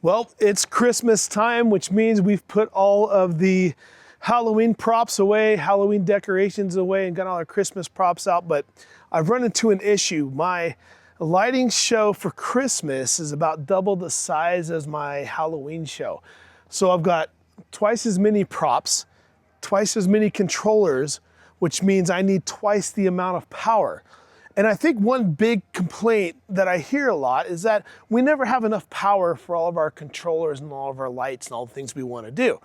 Well, it's Christmas time, which means we've put all of the Halloween props away, Halloween decorations away, and got all our Christmas props out. But I've run into an issue. My lighting show for Christmas is about double the size as my Halloween show. So I've got twice as many props, twice as many controllers, which means I need twice the amount of power. And I think one big complaint that I hear a lot is that we never have enough power for all of our controllers and all of our lights and all the things we want to do.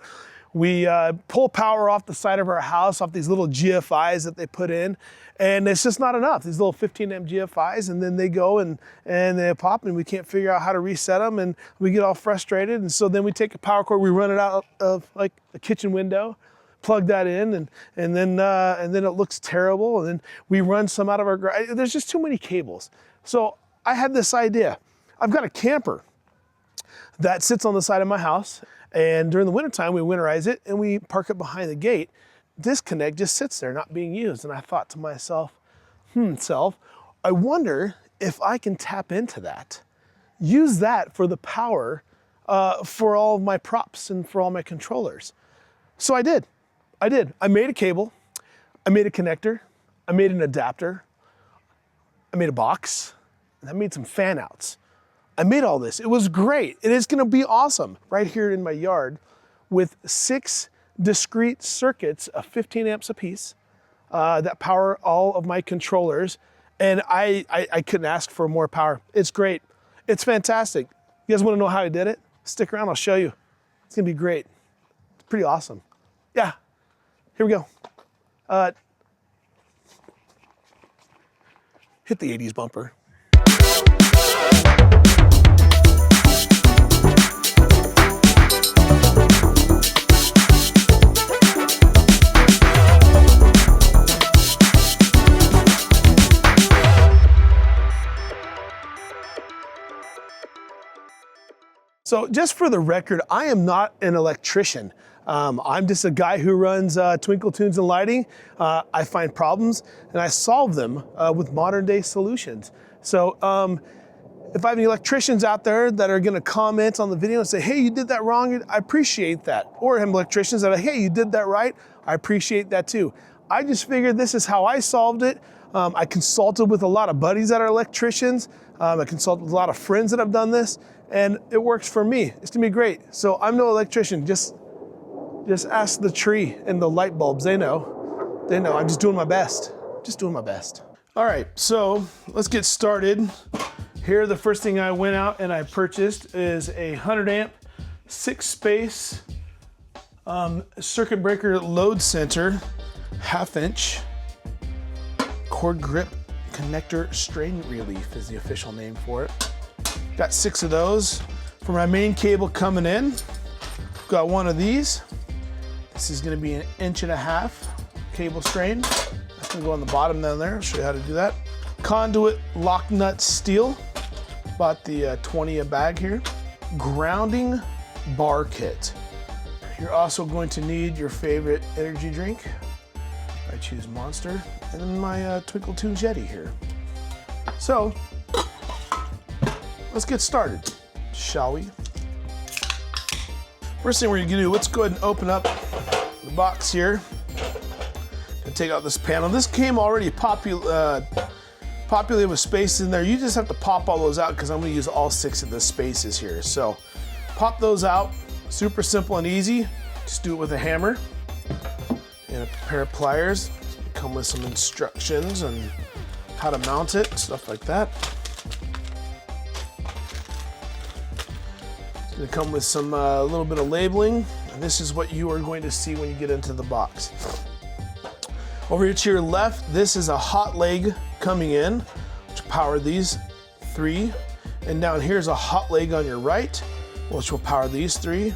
We pull power off the side of our house, off these little GFIs that they put in, and it's just not enough. These little 15 amp GFIs, and then they go and they pop, and we can't figure out how to reset them, and we get all frustrated. And so then we take a power cord, we run it out of like a kitchen window, plug that in, and then it looks terrible. And then we run some out of our garage. There's just too many cables. So I had this idea. I've got a camper that sits on the side of my house, and during the wintertime, we winterize it and we park it behind the gate. This connect just sits there not being used. And I thought to myself, I wonder if I can tap into that, use that for the power for all of my props and for all my controllers. So I did. I made a cable, I made a connector, I made an adapter, I made a box, and I made some fan outs. I made all this. It was great. It is gonna be awesome right here in my yard with 6 discrete circuits of 15 amps apiece that power all of my controllers. And I couldn't ask for more power. It's great. It's fantastic. You guys wanna know how I did it? Stick around, I'll show you. It's gonna be great. It's pretty awesome. Yeah. Here we go. Hit the 80s bumper. So just for the record, I am not an electrician. I'm just a guy who runs Twinkle Tunes and Lighting. I find problems and I solve them with modern day solutions. So if I have any electricians out there that are gonna comment on the video and say, hey, you did that wrong, I appreciate that. Or have electricians that are like, hey, you did that right, I appreciate that too. I just figured this is how I solved it. I consulted with a lot of buddies that are electricians. I consulted with a lot of friends that have done this, and it works for me. It's gonna be great. So I'm no electrician, just ask the tree and the light bulbs. They know. I'm just doing my best. All right, so let's get started. Here, the first thing I went out and I purchased is a 100 amp, 6-space circuit breaker load center, 1/2 inch cord grip connector strain relief is the official name for it. Got 6 of those. For my main cable coming in, got one of these. This is gonna be an 1.5 inch cable strain. That's gonna go on the bottom down there. I'll show you how to do that. Conduit lock nut steel. Bought the 20 a bag here. Grounding bar kit. You're also going to need your favorite energy drink. I choose Monster. And then my Twinkle Tunes Yeti here. So, let's get started, shall we? First thing we're gonna do, let's go ahead and open up the box here. Gonna take out this panel. This came already populated with spaces in there. You just have to pop all those out because I'm gonna use all 6 of the spaces here. So pop those out, super simple and easy. Just do it with a hammer and a pair of pliers. Come with some instructions on how to mount it, stuff like that. It's gonna come with some little bit of labeling, and this is what you are going to see when you get into the box. Over here to your left, this is a hot leg coming in, which will power these 3. And down here is a hot leg on your right, which will power these 3.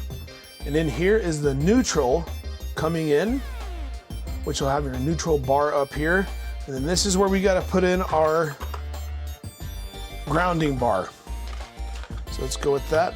And in here is the neutral coming in, which will have your neutral bar up here. And then this is where we gotta put in our grounding bar. So let's go with that.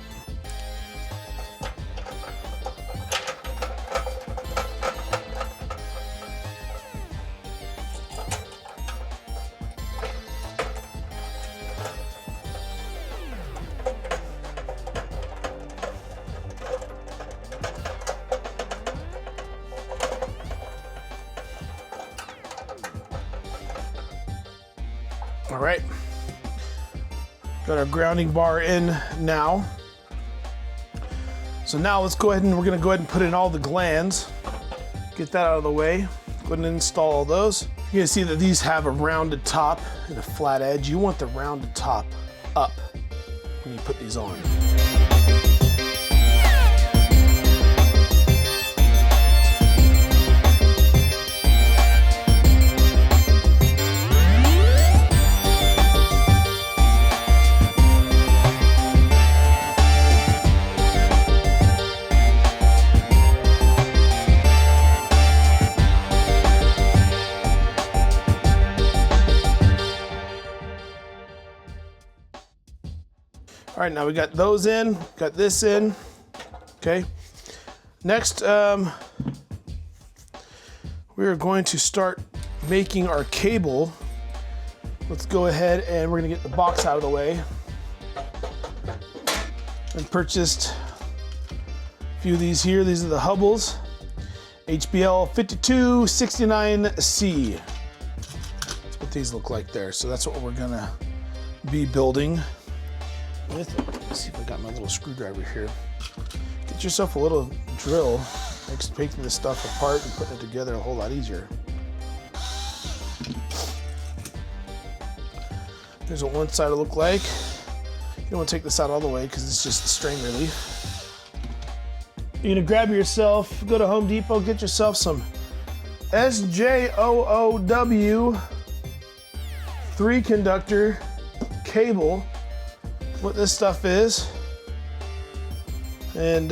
All right. Got our grounding bar in now. So now let's go ahead and we're gonna go ahead and put in all the glands. Get that out of the way. Go ahead and install all those. You're gonna see that these have a rounded top and a flat edge. You want the rounded top up when you put these on. All right, now we got those in, got this in, okay. Next, we're going to start making our cable. Let's go ahead and we're gonna get the box out of the way. I purchased a few of these here. These are the Hubbles, HBL 5269C. That's what these look like there. So that's what we're gonna be building with it. Let's see if I got my little screwdriver here. Get yourself a little drill. Makes taking this stuff apart and putting it together a whole lot easier. Here's what one side will look like. You don't want to take this out all the way because it's just the strain relief. You're gonna grab yourself, go to Home Depot, get yourself some SJOOW 3-conductor cable. What this stuff is, and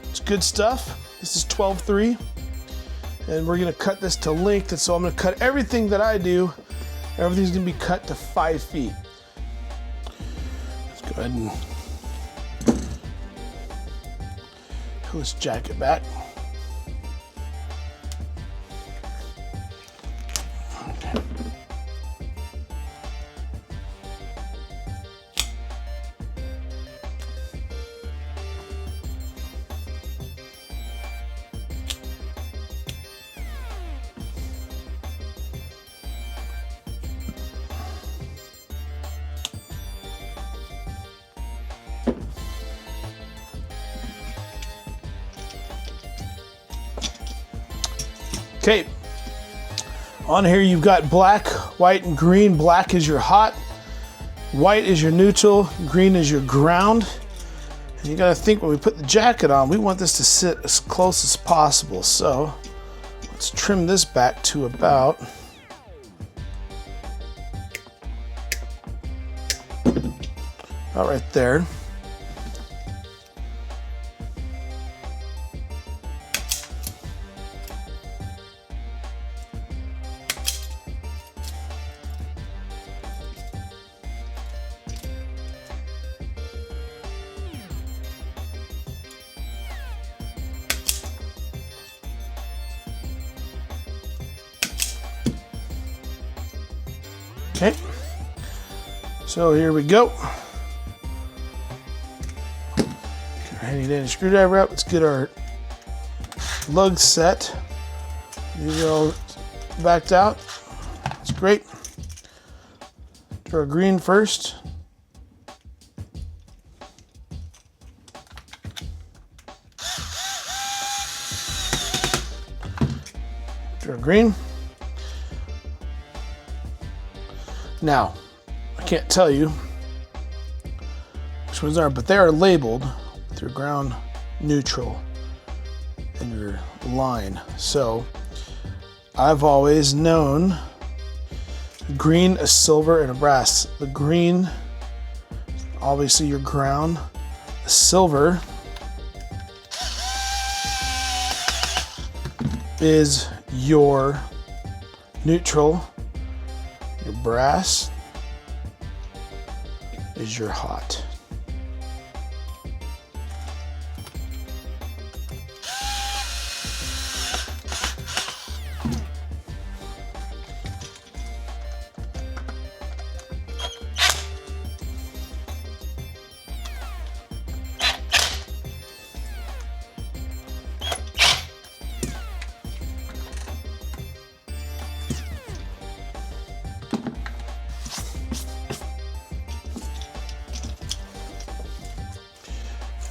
it's good stuff. This is 12/3, and we're gonna cut this to length, and so I'm gonna cut everything that I do. Everything's gonna be cut to 5 feet. Let's go ahead and pull this jacket back. Okay, on here you've got black, white, and green. Black is your hot, white is your neutral, green is your ground. And you gotta think when we put the jacket on, we want this to sit as close as possible. So let's trim this back to about right there. Okay, so here we go. Get our handy dandy screwdriver out. Let's get our lugs set. These are all backed out. That's great. Do our green first. Do our green. Now, I can't tell you which ones are, but they are labeled with your ground, neutral, and your line. So I've always known green, a silver, and a brass. The green, obviously your ground. The silver is your neutral. Your brass is your hot.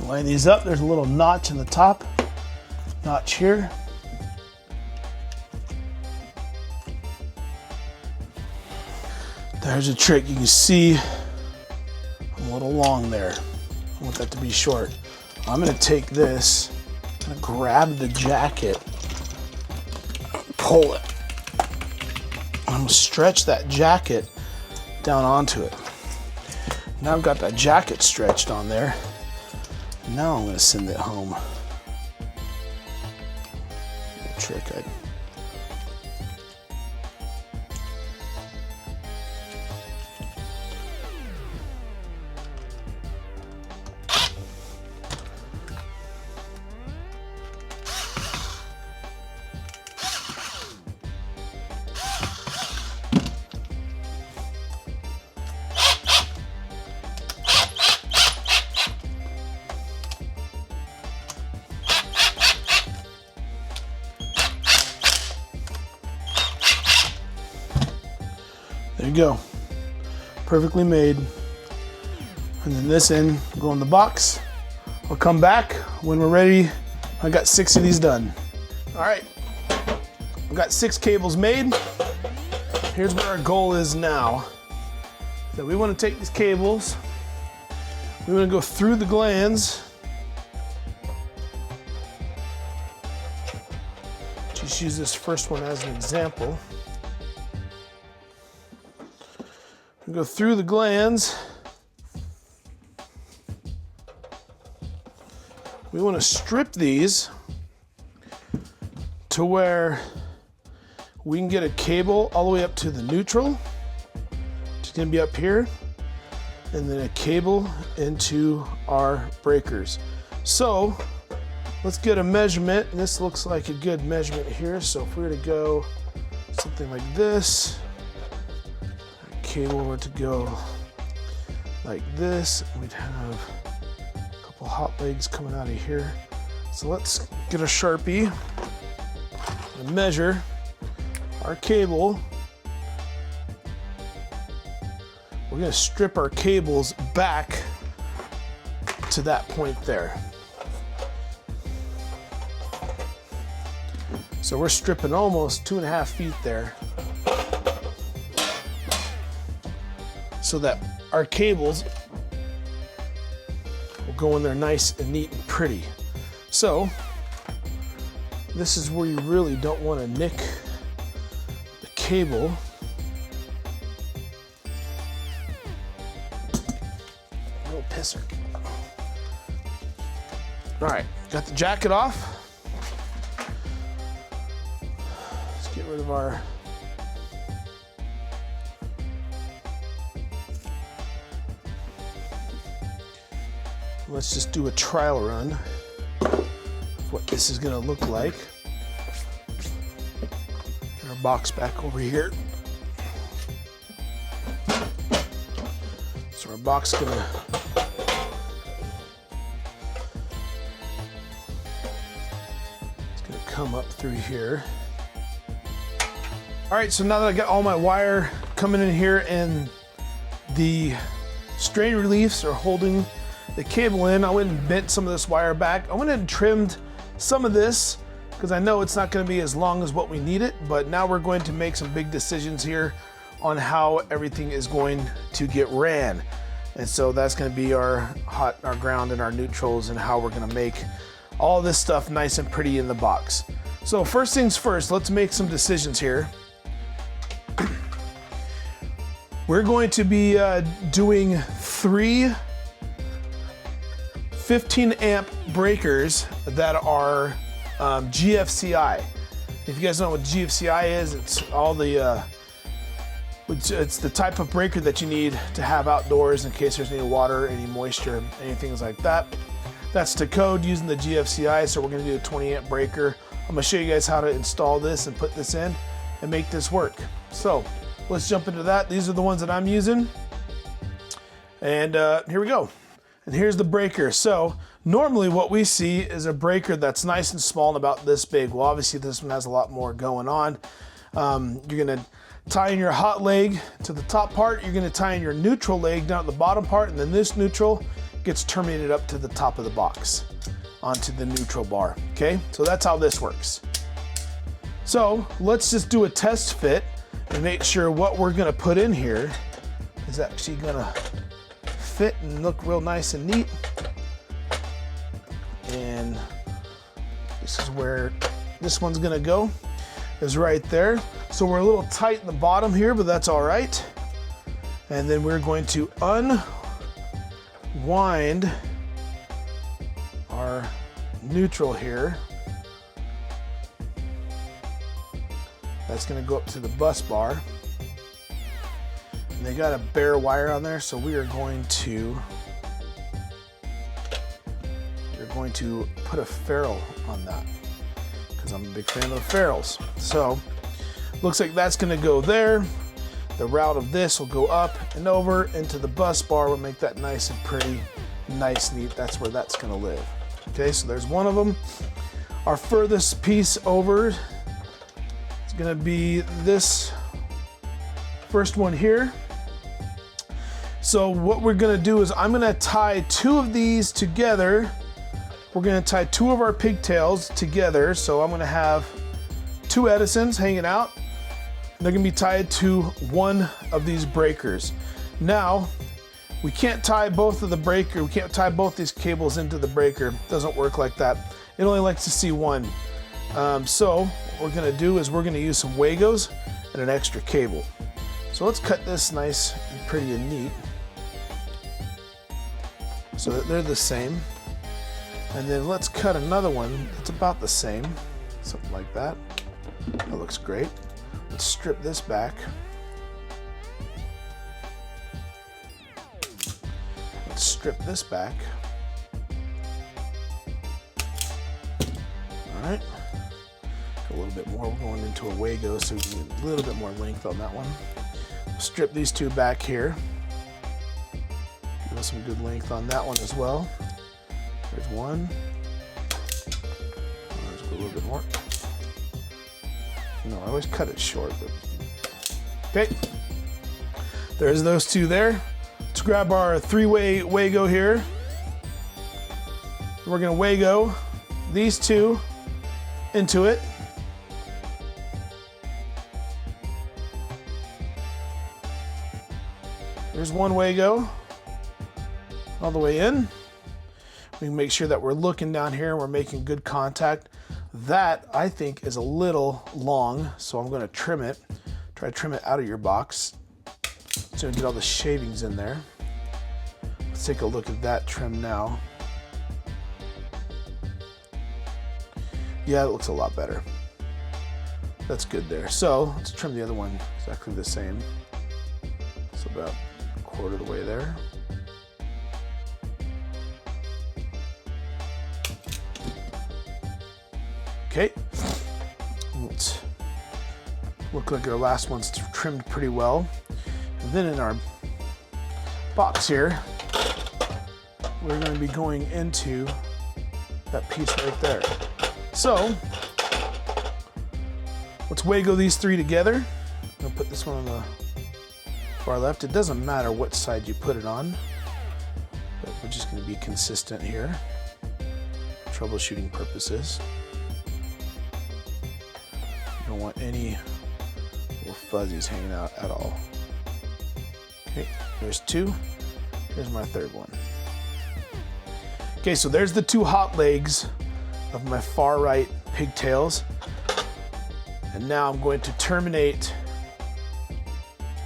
Line these up. There's a little notch in the top, notch here. There's a trick. You can see I'm a little long there. I want that to be short. I'm gonna take this, I'm gonna grab the jacket, pull it. I'm gonna stretch that jacket down onto it. Now I've got that jacket stretched on there. Now I'm gonna send it home. Trick. There you go, perfectly made. And then this end go in the box. I'll come back when we're ready. I got 6 of these done. All right, I've got 6 cables made. Here's where our goal is now. So we want to take these cables, we want to go through the glands. Just use this first one as an example. Go through the glands. We want to strip these to where we can get a cable all the way up to the neutral, which is going to be up here, and then a cable into our breakers. So let's get a measurement, and this looks like a good measurement here. So if we were to go something like this, cable were to go like this, we'd have a couple hot legs coming out of here. So let's get a Sharpie and measure our cable. We're going to strip our cables back to that point there. So we're stripping almost 2.5 feet there, so that our cables will go in there nice and neat and pretty. So this is where you really don't want to nick the cable. Little pisser. All right, got the jacket off. Let's get rid of our let's just do a trial run of what this is going to look like. Get our box back over here. So our box is going to come up through here. All right, so now that I got all my wire coming in here and the strain reliefs are holding the cable in, I went and bent some of this wire back. I went and trimmed some of this because I know it's not going to be as long as what we need it, but now we're going to make some big decisions here on how everything is going to get ran. And so that's going to be our hot, our ground, and our neutrals, and how we're going to make all this stuff nice and pretty in the box. So first things first, let's make some decisions here. We're going to be doing 3 15 amp breakers that are GFCI. If you guys don't know what GFCI is, it's all the it's the type of breaker that you need to have outdoors in case there's any water, any moisture, anything like that. That's to code using the GFCI. So we're going to do a 20 amp breaker. I'm going to show you guys how to install this and put this in and make this work. So let's jump into that. These are the ones that I'm using, and here we go. And here's the breaker. So normally what we see is a breaker that's nice and small and about this big. Well, obviously this one has a lot more going on. You're gonna tie in your hot leg to the top part. You're gonna tie in your neutral leg down at the bottom part, and then this neutral gets terminated up to the top of the box onto the neutral bar. Okay, so that's how this works. So let's just do a test fit and make sure what we're gonna put in here is actually gonna fit and look real nice and neat. And this is where this one's gonna go, is right there. So we're a little tight in the bottom here, but that's all right. And then we're going to unwind our neutral here. That's gonna go up to the bus bar. And they got a bare wire on there, so we are going to put a ferrule on that, because I'm a big fan of the ferrules. So looks like that's gonna go there. The route of this will go up and over into the bus bar. We'll make that nice and pretty, nice, neat. That's where that's gonna live. Okay, so there's one of them. Our furthest piece over is gonna be this first one here. So what we're gonna do is I'm gonna tie two of these together. We're gonna tie two of our pigtails together. So I'm gonna have two Edisons hanging out. They're gonna be tied to one of these breakers. Now, we can't tie both of the breaker, we can't tie both these cables into the breaker. It doesn't work like that. It only likes to see one. So what we're gonna do is we're gonna use some Wagos and an extra cable. So let's cut this nice and pretty and neat so that they're the same. And then let's cut another one that's about the same, something like that. That looks great. Let's strip this back. Let's strip this back. All right. A little bit more. We're going into a Wago, so we can get a little bit more length on that one. Strip these two back here. Give us some good length on that one as well. There's one. Let's go a little bit more. No, I always cut it short, but okay. There's those two there. Let's grab our three-way Wago here. We're gonna Wago these two into it. There's one Wago all the way in. We can make sure that we're looking down here and we're making good contact. That, I think, is a little long, so I'm gonna trim it. Try to trim it out of your box so we can get all the shavings in there. Let's take a look at that trim now. Yeah, it looks a lot better. That's good there. So let's trim the other one exactly the same. So about a quarter of the way there. Okay, let's look like our last one's trimmed pretty well. And then in our box here, we're going to be going into that piece right there. So let's Wago these three together. I'm going to put this one on the far left. It doesn't matter what side you put it on, but we're just going to be consistent here for troubleshooting purposes. You don't want any little fuzzies hanging out at all. Okay, there's two. Here's my third one. Okay, so there's the two hot legs of my far right pigtails. And now I'm going to terminate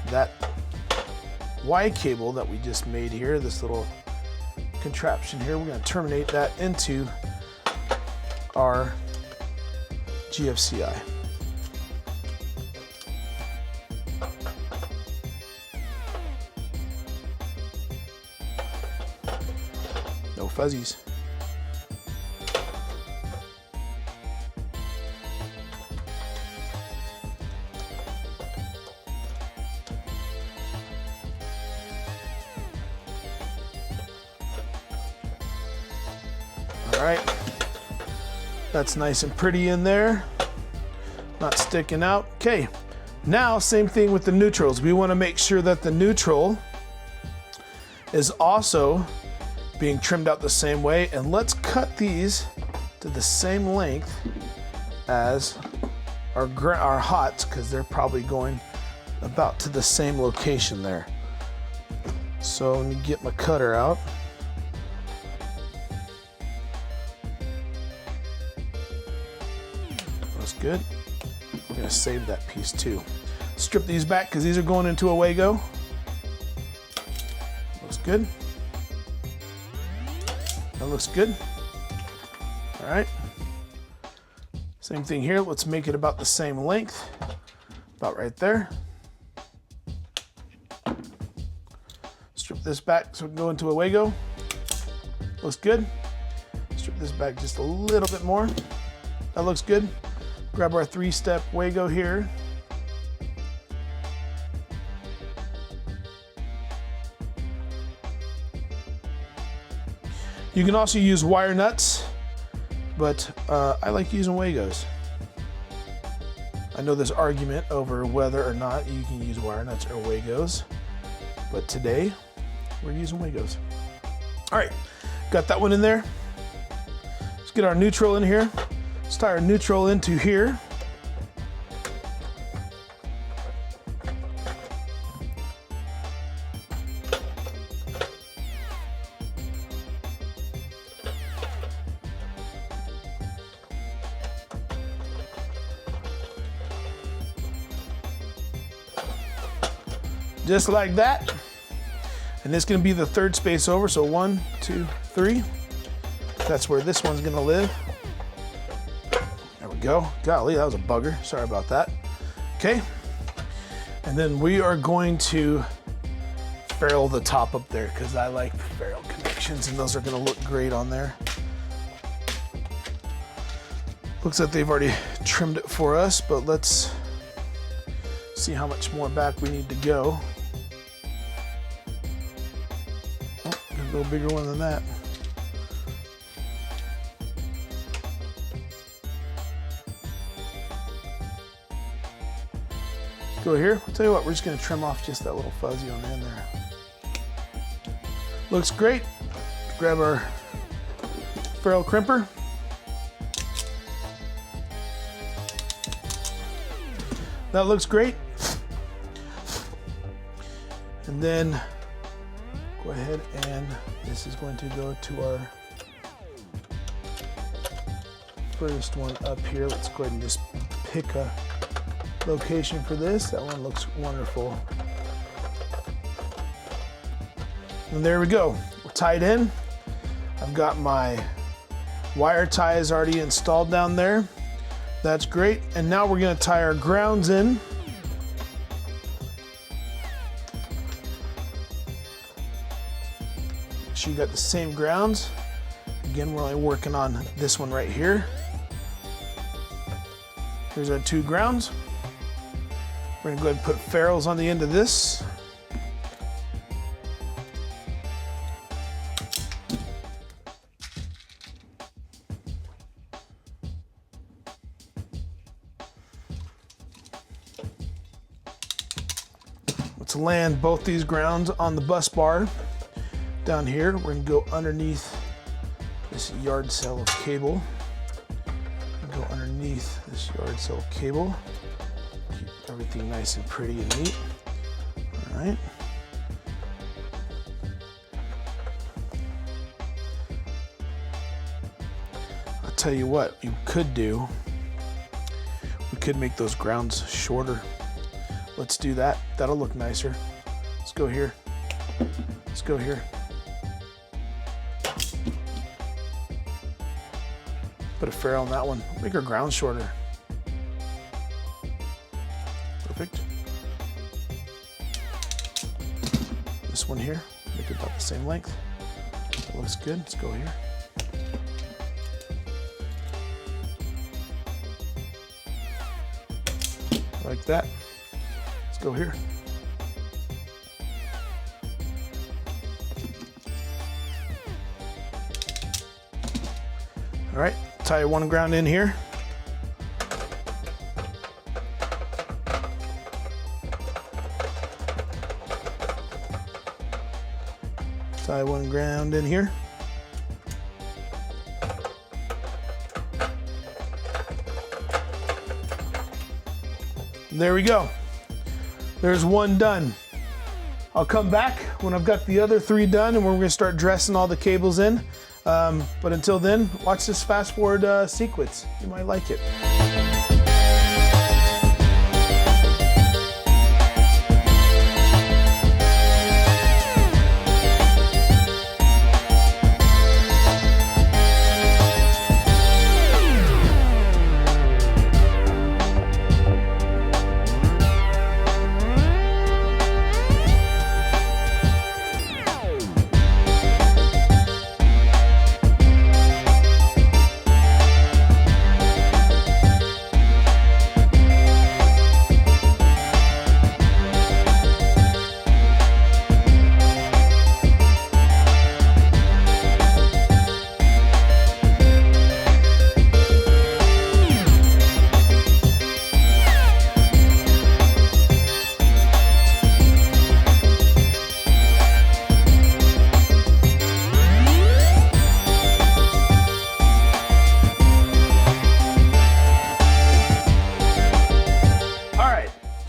that Y cable that we just made here, this little contraption here. We're going to terminate that into our GFCI. No fuzzies. All right, that's nice and pretty in there, not sticking out. Okay, now same thing with the neutrals. We want to make sure that the neutral is also being trimmed out the same way. And let's cut these to the same length as our hots, because they're probably going about to the same location there. So let me get my cutter out. That's good. We're gonna save that piece too. Strip these back because these are going into a Wago. Looks good. That looks good. All right. Same thing here. Let's make it about the same length. About right there. Strip this back so we can go into a Wago. Looks good. Strip this back just a little bit more. That looks good. Grab our 3-step Wago here. You can also use wire nuts, but I like using Wagos. I know there's argument over whether or not you can use wire nuts or Wagos, but today we're using Wagos. All right, got that one in there. Let's get our neutral in here. Let's tie our neutral into here. Just like that. And this is gonna be the 3rd space over, so 1, 2, 3. That's where this one's gonna live. There we go. Golly, that was a bugger. Sorry about that. Okay. And then we are going to ferrule the top up there because I like the ferrule connections and those are gonna look great on there. Looks like they've already trimmed it for us, but let's see how much more back we need to go. Oh, a little bigger one than that. Go here. I'll tell you what, we're just gonna trim off just that little fuzzy on the end there. Looks great. Grab our ferrule crimper. That looks great. And then go ahead and this is going to go to our first one up here. Let's go ahead and just pick a location for this. That one looks wonderful. And there we go. We're tied in. I've got my wire ties already installed down there. That's great. And now we're going to tie our grounds in. Make sure you got the same grounds. Again, we're only working on this one right here. Here's our 2 grounds. We're going to go ahead and put ferrules on the end of this. Let's land both these grounds on the bus bar down here. We're going to go underneath this yard cell of cable. Go underneath this yard cell cable. Keep everything nice and pretty and neat. All right. I'll tell you what you could do. We could make those grounds shorter. Let's do that. That'll look nicer. Let's go here. Let's go here. Put a ferrule on that one. Make our ground shorter. Perfect. This one here, make it about the same length. That looks good. Let's go here. Like that. Go here. All right, tie one ground in here. Tie one ground in here. There we go. There's one done. I'll come back when I've got the other 3 done and we're gonna start dressing all the cables in. But until then, watch this fast forward sequence. You might like it.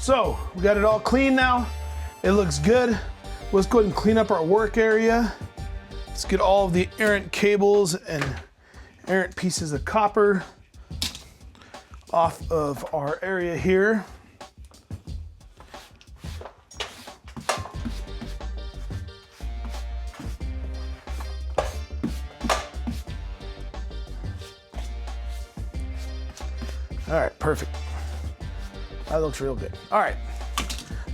So we got it all clean now. It looks good. Let's go ahead and clean up our work area. Let's get all of the errant cables and errant pieces of copper off of our area here. All right, perfect. That looks real good. All right,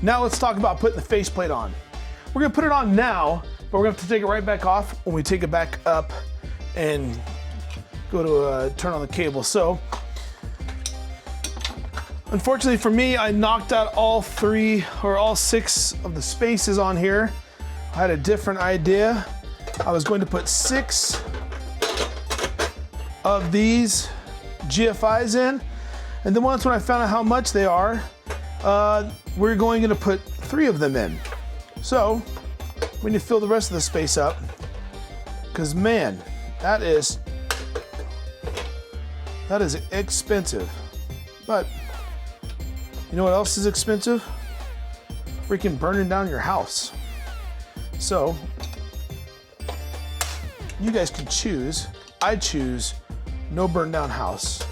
now let's talk about putting the faceplate on. We're gonna put it on now, but we're gonna have to take it right back off when we take it back up and go to turn on the cable. So, unfortunately for me, I knocked out all 6 of the spaces on here. I had a different idea. I was going to put 6 of these GFIs in, and then once when I found out how much they are, we're going to put 3 of them in. So we need to fill the rest of the space up, because man, that is expensive. But you know what else is expensive? Freaking burning down your house. So you guys can choose. I choose no burn down house,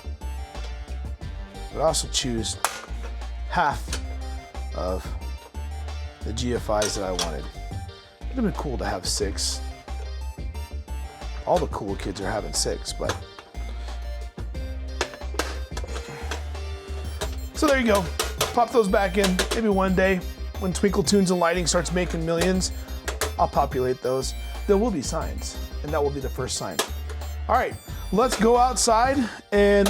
but I also choose half of the GFIs that I wanted. It'd have been cool to have 6. All the cool kids are having 6, but. So there you go. Pop those back in. Maybe one day when Twinkle Tunes and Lighting starts making millions, I'll populate those. There will be signs, and that will be the first sign. All right, let's go outside and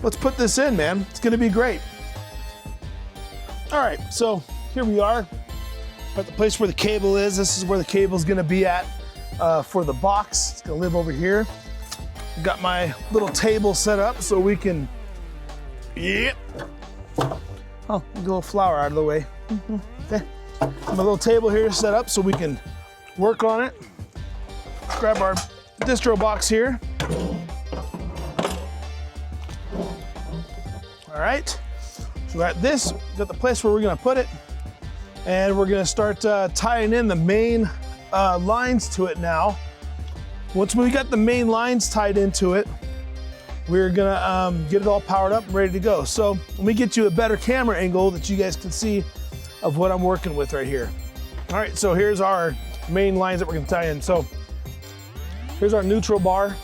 let's put this in, man. It's gonna be great. All right, so here we are at the place where the cable is. This is where the cable's gonna be at for the box. It's gonna live over here. Got my little table set up so we can, Oh, get a little flower out of the way. Okay. My little table here set up so we can work on it. Grab our distro box here. All right, so we got this, got the place where we're gonna put it, and we're gonna start tying in the main lines to it now. Once we got the main lines tied into it, we're gonna get it all powered up and ready to go. So let me get you a better camera angle that you guys can see of what I'm working with right here. All right, so here's our main lines that we're gonna tie in. So here's our neutral bar.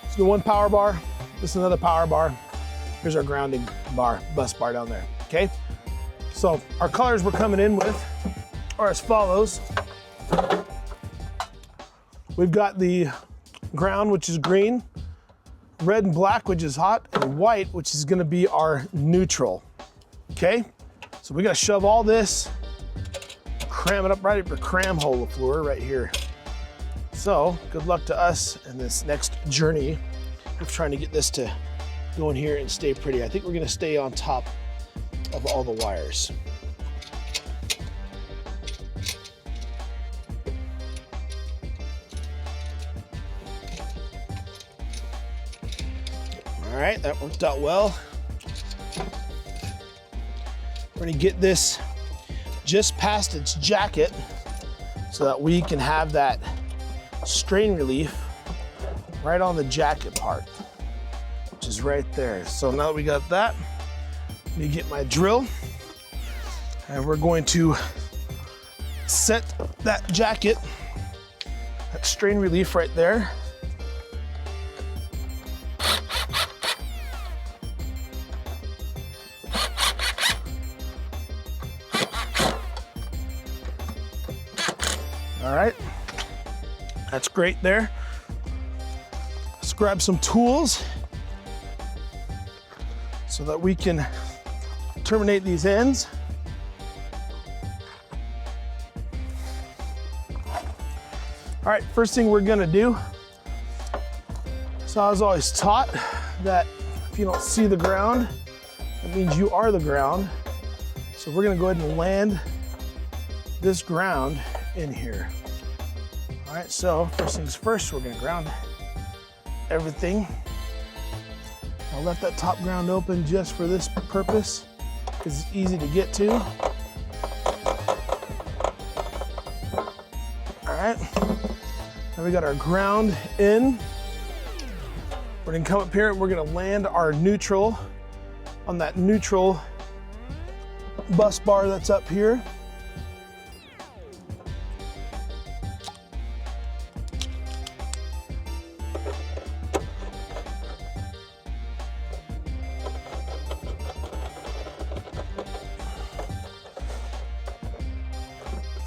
It's the one power bar. This is another power bar. Here's our grounding bar, bus bar down there, okay? So our colors we're coming in with are as follows. We've got the ground, which is green, red and black, which is hot, and white, which is gonna be our neutral, okay? So we gotta shove all this, cram it up right up your cram hole floor right here. So good luck to us in this next journey of trying to get this to go in here and stay pretty. I think we're gonna stay on top of all the wires. All right, that worked out well. We're gonna get this just past its jacket so that we can have that strain relief right on the jacket part, which is right there. So now that we got that, let me get my drill and we're going to set that jacket, that strain relief right there. All right, that's great there. Let's grab some tools so that we can terminate these ends. All right, first thing we're gonna do, so I was always taught that if you don't see the ground, that means you are the ground. So we're gonna go ahead and land this ground in here. All right, so first things first, we're gonna ground everything. I'll let that top ground open just for this purpose because it's easy to get to. All right, now we got our ground in. We're gonna come up here and we're gonna land our neutral on that neutral bus bar that's up here.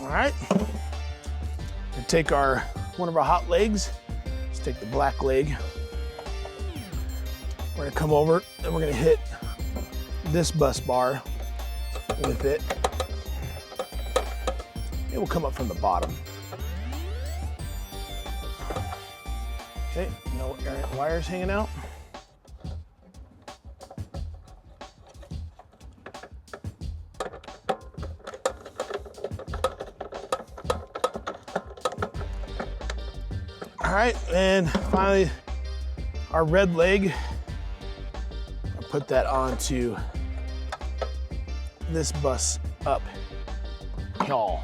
All right, and take one of our hot legs. Let's take the black leg. We're gonna come over and we're gonna hit this bus bar with it. It will come up from the bottom. Okay, no errant wires hanging out. All right, and finally, our red leg, I'll put that onto this bus up here.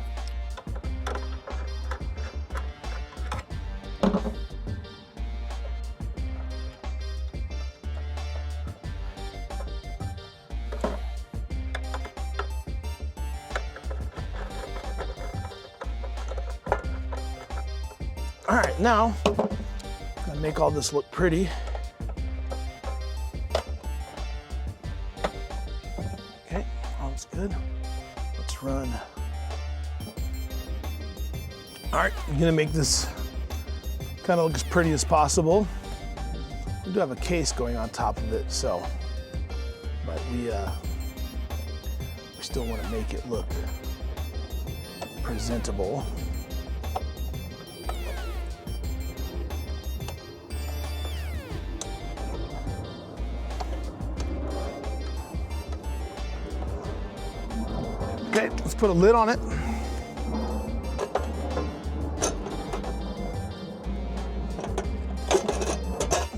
All right, now, I'm gonna make all this look pretty. Okay, all's good. Let's run. All right, I'm gonna make this kind of look as pretty as possible. We do have a case going on top of it, so, but we still want to make it look presentable. Okay, let's put a lid on it.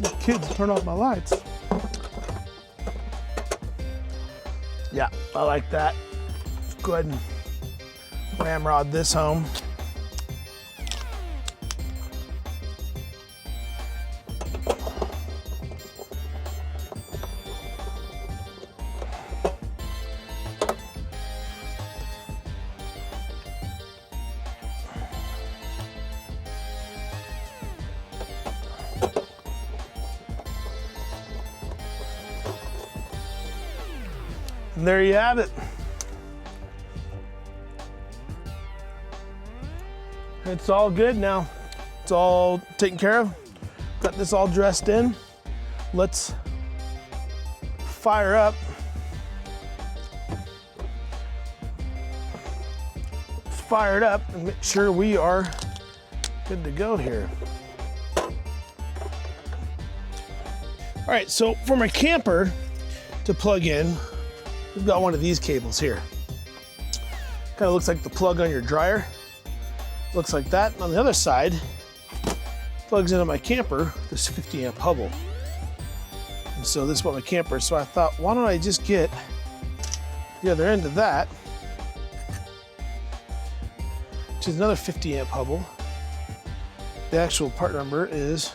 The kids turn off my lights. Yeah, I like that. Let's go ahead and ramrod this home. And there you have it. It's all good now. It's all taken care of. Got this all dressed in. Let's fire up. Let's fire it up and make sure we are good to go here. All right, so for my camper to plug in, we've got one of these cables here. Kind of looks like the plug on your dryer. Looks like that. And on the other side, plugs into my camper, this 50 amp Hubble. And so this is what my camper is. So I thought, why don't I just get the other end of that, which is another 50 amp Hubble. The actual part number is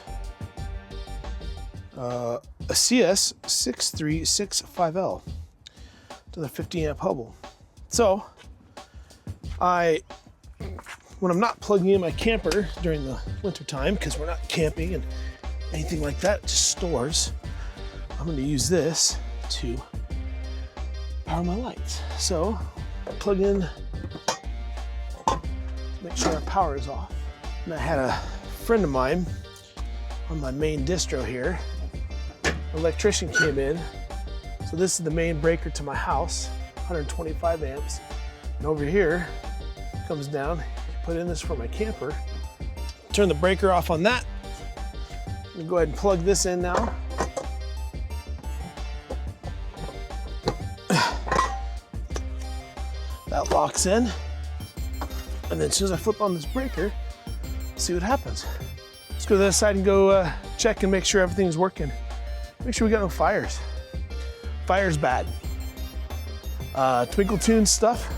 a CS6365L. It's another 50 amp Hubble. So when I'm not plugging in my camper during the winter time, because we're not camping and anything like that, it just stores, I'm going to use this to power my lights. So I plug in, make sure our power is off. And I had a friend of mine on my main distro here. An electrician came in. So this is the main breaker to my house, 125 amps. And over here comes down, put in this for my camper. Turn the breaker off on that. I'm gonna go ahead and plug this in now. That locks in. And then as soon as I flip on this breaker, see what happens. Let's go to the other side and go check and make sure everything's working. Make sure we got no fires. Fire's bad. Twinkle Tunes stuff,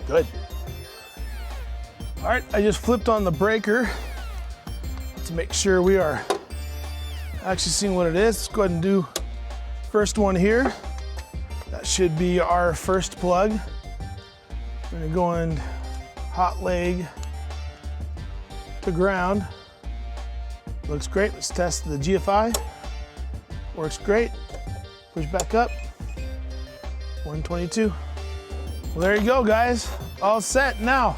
good. All right, I just flipped on the breaker to make sure we are actually seeing what it is. Let's go ahead and do first one here. That should be our first plug. We're gonna go in hot leg to ground. Looks great. Let's test the GFI. Works great. Push back up. 122. Well, there you go, guys. All set. Now,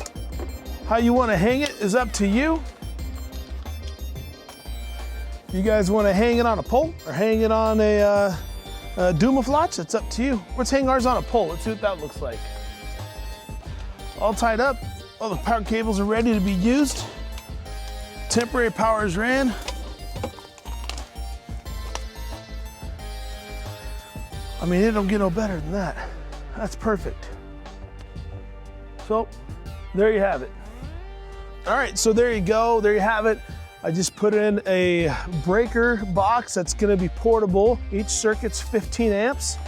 how you want to hang it is up to you. You guys want to hang it on a pole or hang it on a Dumaflotch? It's up to you. Let's hang ours on a pole. Let's see what that looks like. All tied up. All the power cables are ready to be used. Temporary power is ran. I mean, it don't get no better than that. That's perfect. So, there you have it. All right, so there you go. There you have it. I just put in a breaker box that's gonna be portable. Each circuit's 15 amps.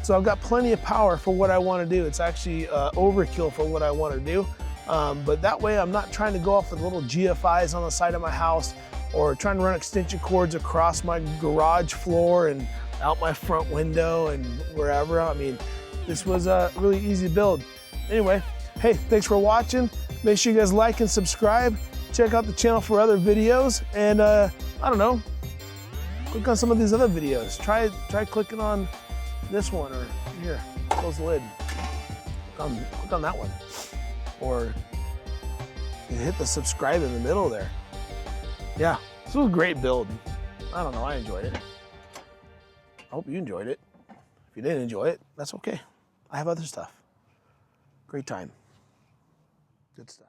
So I've got plenty of power for what I wanna do. It's actually overkill for what I wanna do. But that way I'm not trying to go off with little GFIs on the side of my house or trying to run extension cords across my garage floor and out my front window and wherever. I mean, this was a really easy build. Anyway, hey, thanks for watching. Make sure you guys like and subscribe. Check out the channel for other videos. And I don't know, click on some of these other videos. Try clicking on this one, or here, close the lid. Click on that one. Or you hit the subscribe in the middle there. Yeah, this was a great build. I don't know, I enjoyed it. I hope you enjoyed it. If you didn't enjoy it, that's okay. I have other stuff. Great time. Good stuff.